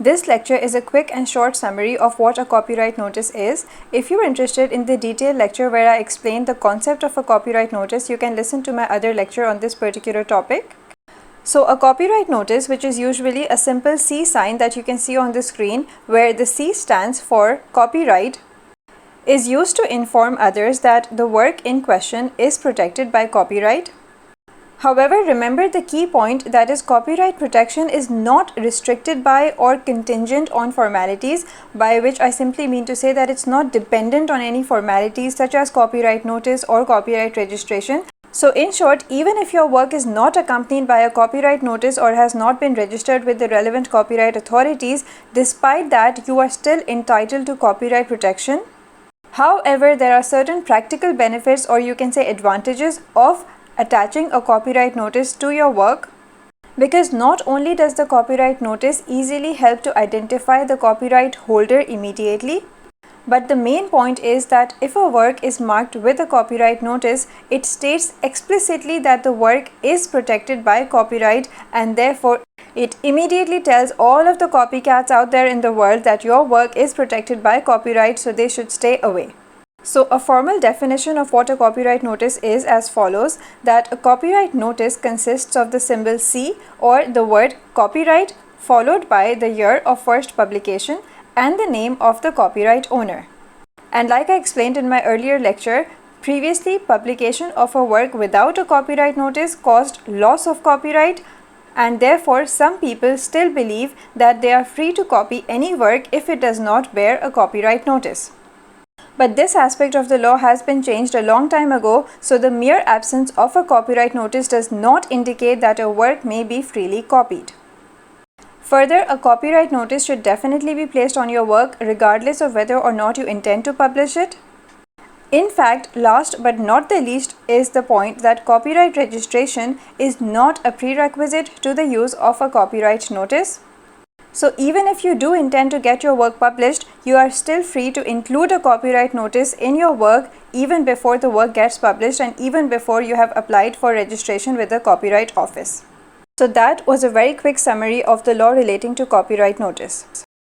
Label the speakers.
Speaker 1: This lecture is a quick and short summary of what a copyright notice is. If you're interested in the detailed lecture where I explain the concept of a copyright notice, you can listen to my other lecture on this particular topic. So a copyright notice, which is usually a simple C sign that you can see on the screen, where the C stands for copyright, is used to inform others that the work in question is protected by copyright. However, remember the key point, that is, copyright protection is not restricted by or contingent on formalities, by which I simply mean to say that it's not dependent on any formalities such as copyright notice or copyright registration. So in short, even if your work is not accompanied by a copyright notice or has not been registered with the relevant copyright authorities, despite that, you are still entitled to copyright protection. However, there are certain practical benefits, or you can say advantages, of attaching a copyright notice to your work, because not only does the copyright notice easily help to identify the copyright holder immediately, but the main point is that if a work is marked with a copyright notice, it states explicitly that the work is protected by copyright, and therefore it immediately tells all of the copycats out there in the world that your work is protected by copyright, so they should stay away. So a formal definition of what a copyright notice is as follows, that a copyright notice consists of the symbol C or the word copyright followed by the year of first publication and the name of the copyright owner. And like I explained in my earlier lecture, previously publication of a work without a copyright notice caused loss of copyright, and therefore some people still believe that they are free to copy any work if it does not bear a copyright notice. But this aspect of the law has been changed a long time ago, so the mere absence of a copyright notice does not indicate that a work may be freely copied. Further, a copyright notice should definitely be placed on your work regardless of whether or not you intend to publish it. In fact, last but not the least is the point that copyright registration is not a prerequisite to the use of a copyright notice. So even if you do intend to get your work published, you are still free to include a copyright notice in your work even before the work gets published and even before you have applied for registration with the Copyright Office. So that was a very quick summary of the law relating to copyright notice.